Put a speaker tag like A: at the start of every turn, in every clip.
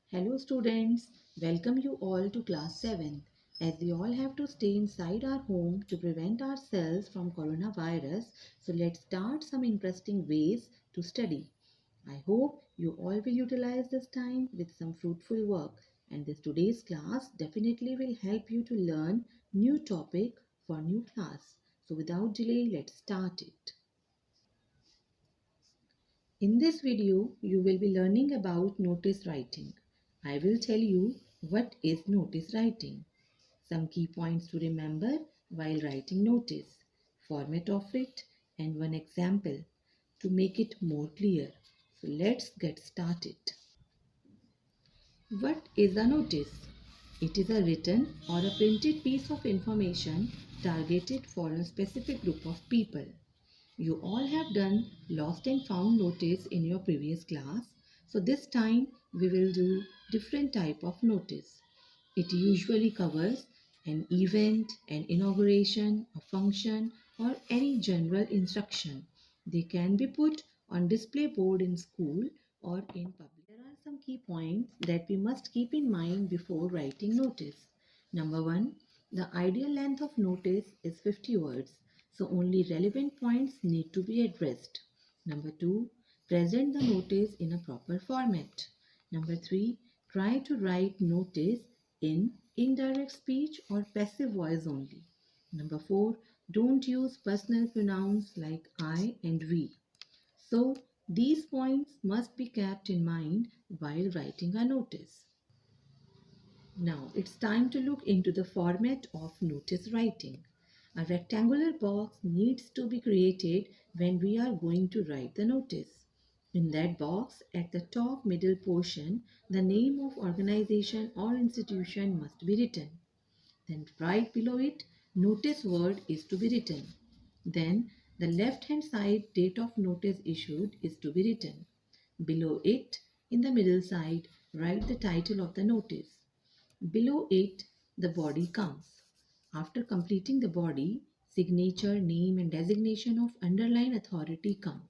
A: Hello students, welcome you all to class 7. As we all have to stay inside our home to prevent ourselves from coronavirus, so let's start some interesting ways to study. I hope you all will utilize this time with some fruitful work, and this today's class definitely will help you to learn new topic for new class. So without delay, let's start it. In this video, you will be learning about notice writing. I will tell you what is notice writing, some key points to remember while writing notice, format of it, and one example to make it more clear. So let's get started. What is a notice? It is a written or a printed piece of information targeted for a specific group of people. You all have done lost and found notice in your previous class. So this time we will do different type of notice. It usually covers an event, an inauguration, a function or any general instruction. They can be put on display board in school or in public. There are some key points that we must keep in mind before writing notice. Number one, the ideal length of notice is 50 words, so only relevant points need to be addressed. Number two, present the notice in a proper format. Number three, try to write notice in indirect speech or passive voice only. Number four, don't use personal pronouns like I and we. So these points must be kept in mind while writing a notice. Now it's time to look into the format of notice writing. A rectangular box needs to be created when we are going to write the notice. In that box, at the top middle portion, the name of organization or institution must be written. Then right below it, notice word is to be written. Then the left hand side date of notice issued is to be written. Below it, in the middle side, write the title of the notice. Below it, the body comes. After completing the body, signature, name and designation of underlying authority comes.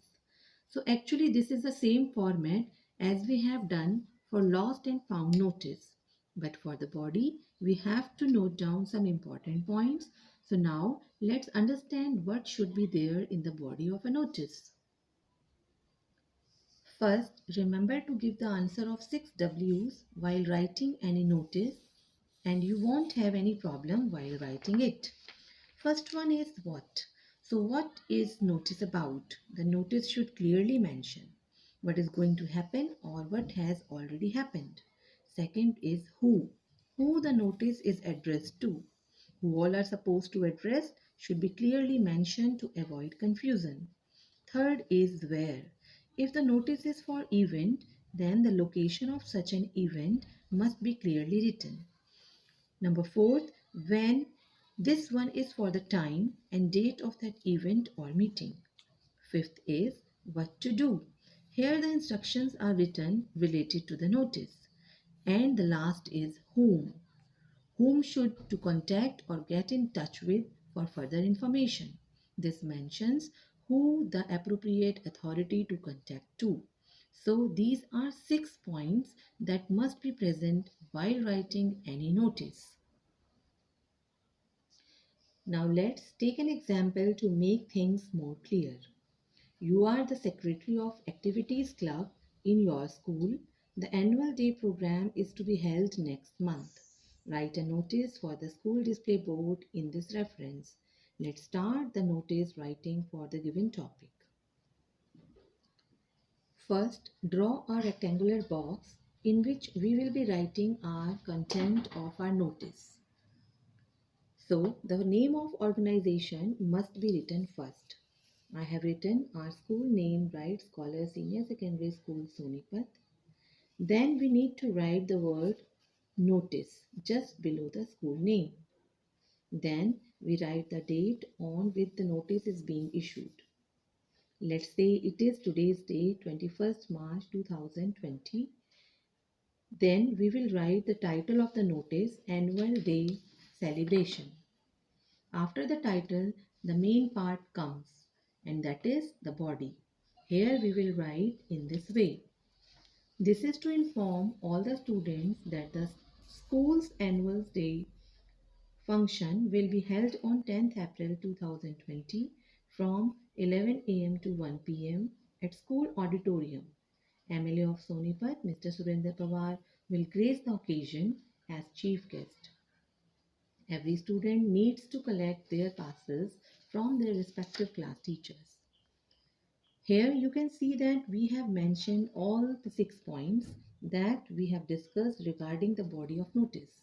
A: So actually this is the same format as we have done for lost and found notice. But for the body, we have to note down some important points. So now let's understand what should be there in the body of a notice. First, remember to give the answer of 6 W's while writing any notice and you won't have any problem while writing it. First one is what. So what is notice about? The notice should clearly mention what is going to happen or what has already happened. Second is who. Who the notice is addressed to. Who all are supposed to address should be clearly mentioned to avoid confusion. Third is where. If the notice is for event, then the location of such an event must be clearly written. Number fourth, when. This one is for the time and date of that event or meeting. Fifth is what to do. Here the instructions are written related to the notice. And the last is whom. Whom should to contact or get in touch with for further information. This mentions who the appropriate authority to contact to. So these are 6 points that must be present while writing any notice. Now let's take an example to make things more clear. You are the secretary of activities club in your school. The annual day program is to be held next month. Write a notice for the school display board in this reference. Let's start the notice writing for the given topic. First, draw a rectangular box in which we will be writing our content of our notice. So, the name of organization must be written first. I have written our school name, Bright Scholar Senior Secondary School, Sonipat. Then we need to write the word notice just below the school name. Then we write the date on which the notice is being issued. Let's say it is today's date, 21st March 2020. Then we will write the title of the notice, Annual Day Celebration. After the title, the main part comes, and that is the body. Here we will write in this way. This is to inform all the students that the school's annual day function will be held on 10th April 2020 from 11 a.m. to 1 p.m. at school auditorium. MLA of Sonipat, Mr. Surendra Pawar, will grace the occasion as chief guest. Every student needs to collect their passes from their respective class teachers. Here you can see that we have mentioned all the 6 points that we have discussed regarding the body of notice.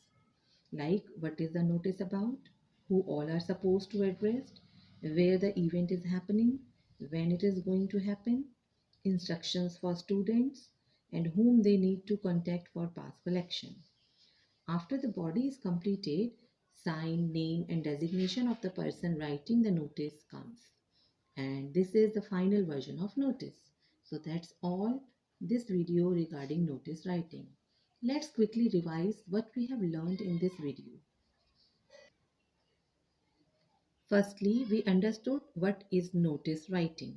A: Like what is the notice about, who all are supposed to address, where the event is happening, when it is going to happen, instructions for students, and whom they need to contact for pass collection. After the body is completed, sign, name, and designation of the person writing the notice comes. And this is the final version of notice. So that's all this video regarding notice writing. Let's quickly revise what we have learned in this video. Firstly, we understood what is notice writing.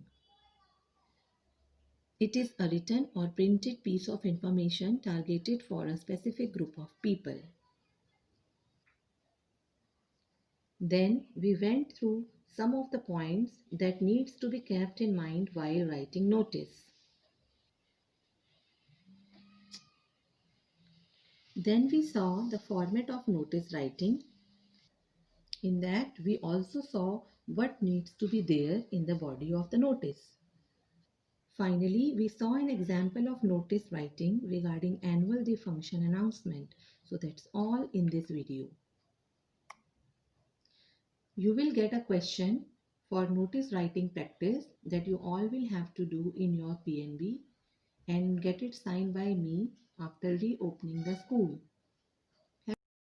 A: It is a written or printed piece of information targeted for a specific group of people. Then we went through some of the points that needs to be kept in mind while writing notice. Then we saw the format of notice writing. In that, we also saw what needs to be there in the body of the notice. Finally, we saw an example of notice writing regarding annual day function announcement. So that's all in this video. You will get a question for notice writing practice that you all will have to do in your PNB and get it signed by me after reopening the school.